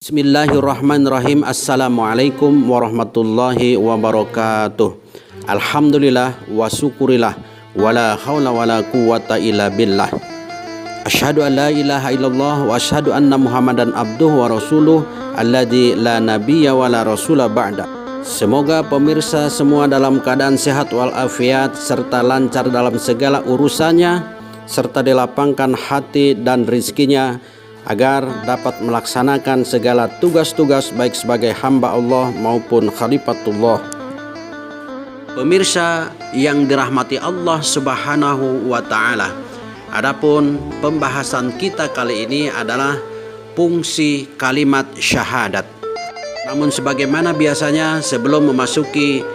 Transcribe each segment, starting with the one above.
Bismillahirrahmanirrahim. Assalamualaikum warahmatullahi wabarakatuh. Alhamdulillah wa syukurillah wala haula wala quwata illa billah. Asyhadu an la ilaha illallah wa asyhadu anna Muhammadan abduhu wa rasuluh alladzi la nabiyya wa la rasula ba'da. Semoga pemirsa semua dalam keadaan sehat walafiat serta lancar dalam segala urusannya, serta dilapangkan hati dan rizkinya agar dapat melaksanakan segala tugas-tugas baik sebagai hamba Allah maupun khalifatullah. Pemirsa yang dirahmati Allah Subhanahu wa taala. Adapun pembahasan kita kali ini adalah fungsi kalimat syahadat. Namun sebagaimana biasanya sebelum memasuki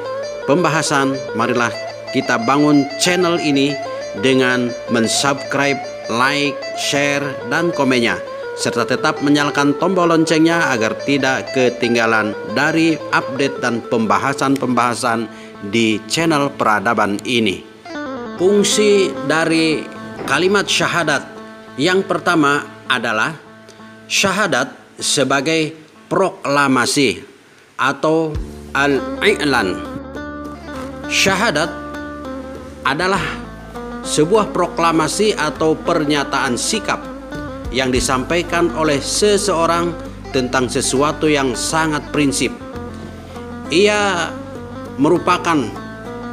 pembahasan, marilah kita bangun channel ini dengan mensubscribe, like, share, dan komennya, serta tetap menyalakan tombol loncengnya agar tidak ketinggalan dari update dan pembahasan-pembahasan di channel peradaban ini. Fungsi dari kalimat syahadat yang pertama adalah syahadat sebagai proklamasi atau al-i'lan. Syahadat adalah sebuah proklamasi atau pernyataan sikap yang disampaikan oleh seseorang tentang sesuatu yang sangat prinsip. Ia merupakan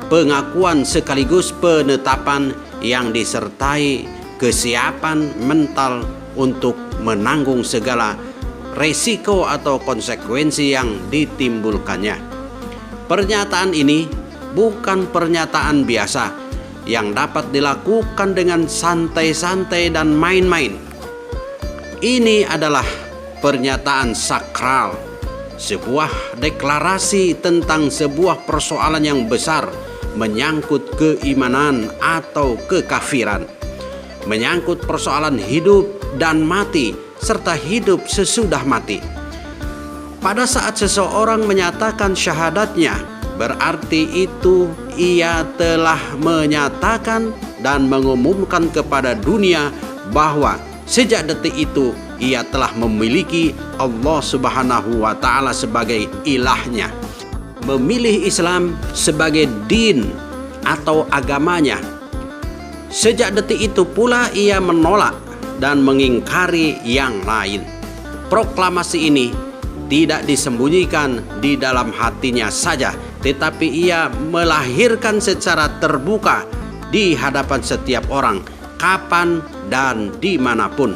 pengakuan sekaligus penetapan yang disertai kesiapan mental untuk menanggung segala resiko atau konsekuensi yang ditimbulkannya. Pernyataan ini bukan pernyataan biasa yang dapat dilakukan dengan santai-santai dan main-main. Ini adalah pernyataan sakral, sebuah deklarasi tentang sebuah persoalan yang besar, menyangkut keimanan atau kekafiran, menyangkut persoalan hidup dan mati, serta hidup sesudah mati. Pada saat seseorang menyatakan syahadatnya, berarti itu ia telah menyatakan dan mengumumkan kepada dunia bahwa sejak detik itu ia telah memiliki Allah Subhanahu wa taala sebagai ilahnya, memilih Islam sebagai din atau agamanya. Sejak detik itu pula ia menolak dan mengingkari yang lain. Proklamasi ini tidak disembunyikan di dalam hatinya saja, tetapi ia melahirkan secara terbuka di hadapan setiap orang, kapan dan dimanapun.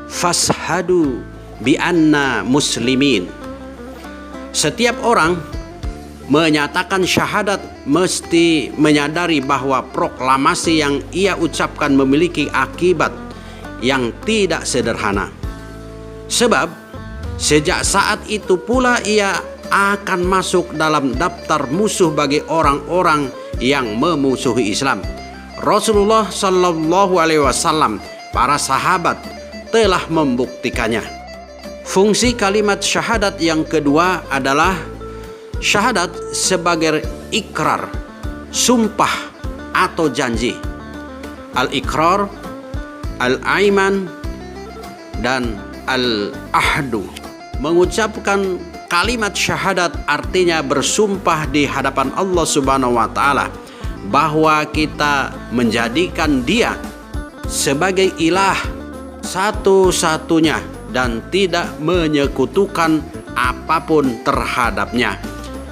Fashhadu bi anna muslimin. Setiap orang menyatakan syahadat mesti menyadari bahwa proklamasi yang ia ucapkan memiliki akibat yang tidak sederhana. Sebab sejak saat itu pula ia akan masuk dalam daftar musuh bagi orang-orang yang memusuhi Islam. Rasulullah Shallallahu Alaihi Wasallam, para sahabat telah membuktikannya. Fungsi kalimat syahadat yang kedua adalah syahadat sebagai ikrar, sumpah atau janji. Al-ikrar, al-aiman, dan al-ahdu. Mengucapkan kalimat syahadat artinya bersumpah di hadapan Allah Subhanahu wa taala bahwa kita menjadikan Dia sebagai ilah satu-satunya dan tidak menyekutukan apapun terhadapnya.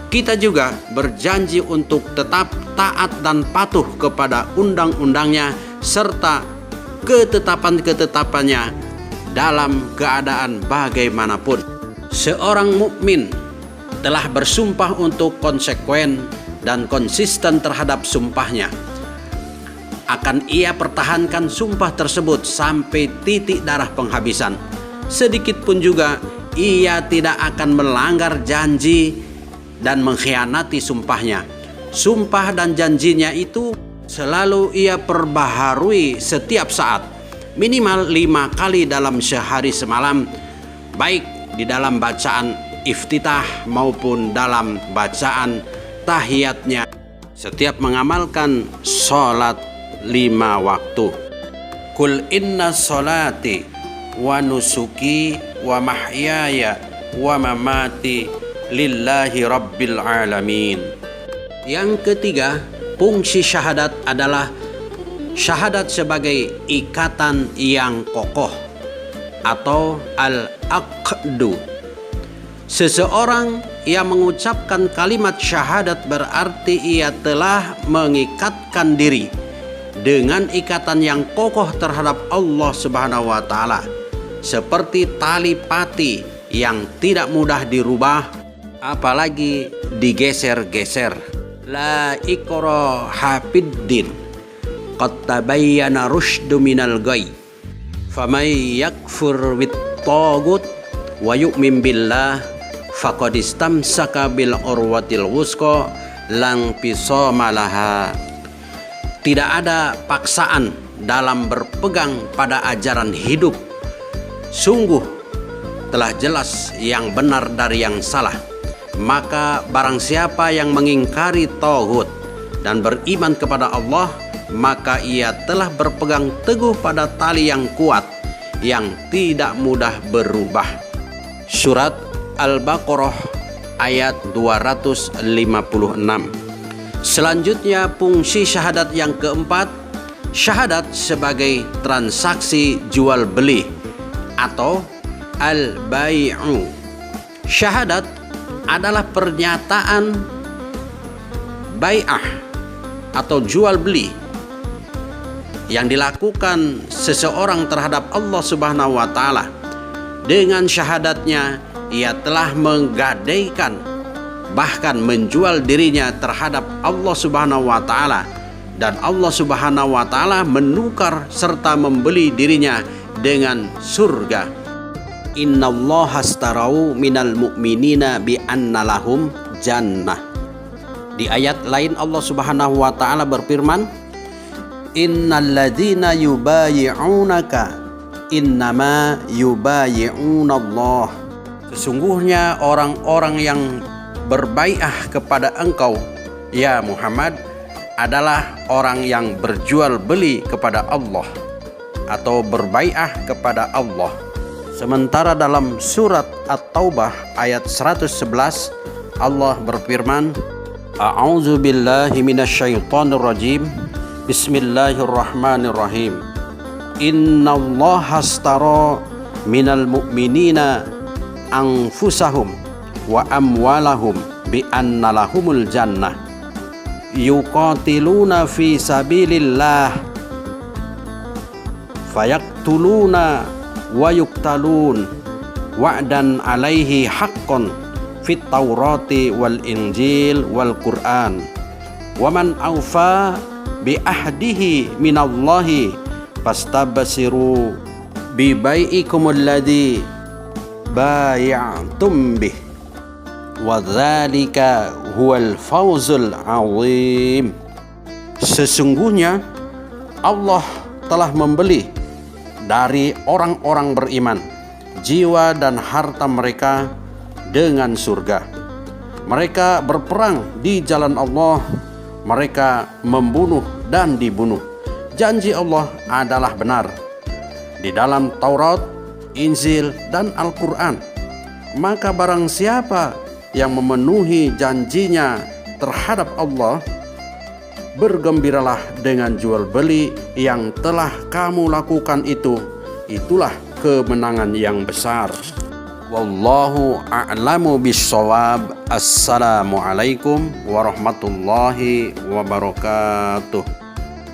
Kita juga berjanji untuk tetap taat dan patuh kepada undang-undangnya serta ketetapan-ketetapannya dalam keadaan bagaimanapun. Seorang mukmin telah bersumpah untuk konsekuen dan konsisten terhadap sumpahnya. Akan ia pertahankan sumpah tersebut sampai titik darah penghabisan. Sedikit pun juga ia tidak akan melanggar janji dan mengkhianati sumpahnya. Sumpah dan janjinya itu selalu ia perbaharui setiap saat, minimal 5 kali dalam sehari semalam, baik di dalam bacaan iftitah maupun dalam bacaan tahiyatnya setiap mengamalkan sholat 5 waktu. Kul inna sholati wa nusuki wa mahyaya wa mamati lillahi rabbil alamin. Yang ketiga, fungsi syahadat adalah syahadat sebagai ikatan yang kokoh atau al-aqdu. Seseorang yang mengucapkan kalimat syahadat berarti ia telah mengikatkan diri dengan ikatan yang kokoh terhadap Allah Subhanahu wa taala, seperti tali pati yang tidak mudah dirubah apalagi digeser-geser. La ikraha fiddin qad tabayyana rusydu minal ghayy faman yakfur bit taghut wa yu'min billah faqad istamsaka bil urwatil wusqa lang fisama laha. Tidak ada paksaan dalam berpegang pada ajaran hidup. Sungguh telah jelas yang benar dari yang salah. Maka barang siapa yang mengingkari tauhid dan beriman kepada Allah, maka ia telah berpegang teguh pada tali yang kuat yang tidak mudah berubah. Surat Al-Baqarah ayat 256. Selanjutnya fungsi syahadat yang keempat, syahadat sebagai transaksi jual beli atau al-bai'u. Syahadat adalah pernyataan bai'ah atau jual beli yang dilakukan seseorang terhadap Allah Subhanahu wa taala. Dengan syahadatnya ia telah menggadaikan bahkan menjual dirinya terhadap Allah Subhanahu wa taala, dan Allah Subhanahu wa taala menukar serta membeli dirinya dengan surga. Innallaha astarau minal mu'minina bi anna lahum jannah. Di ayat lain Allah Subhanahu wa taala berfirman, innalladzina yubayyi'unaka innama yubayyi'unallah. Sesungguhnya orang-orang yang berbai'ah kepada engkau ya Muhammad adalah orang yang berjual beli kepada Allah atau berbai'ah kepada Allah. Sementara dalam surat At-Taubah ayat 111 Allah berfirman, A'udzu billahi minasyaitonir rajim. Bismillahirrahmanirrahim. Innallaha astara minal mu'minina anfusahum wa amwalahum bi anna lahumul jannah yuqatiluna fi sabilillah fayaktuluna wa yuktalun wa'dan alaihi haqqan fit taurati wal injil wal qur'an wa man awfa bi ahdihi minallahi fastabsiru bi bai'ikumul ladzi bay'atum bih wa dzalika huwal fawzul azim. Sesungguhnya Allah telah membeli dari orang-orang beriman jiwa dan harta mereka dengan surga. Mereka berperang di jalan Allah, mereka membunuh dan dibunuh. Janji Allah adalah benar. Di dalam Taurat, Injil dan Al-Quran, maka barang siapa yang memenuhi janjinya terhadap Allah, bergembiralah dengan jual beli yang telah kamu lakukan itu. Itulah kemenangan yang besar. Wallahu a'lamu bissawab. Assalamualaikum warahmatullahi wabarakatuh.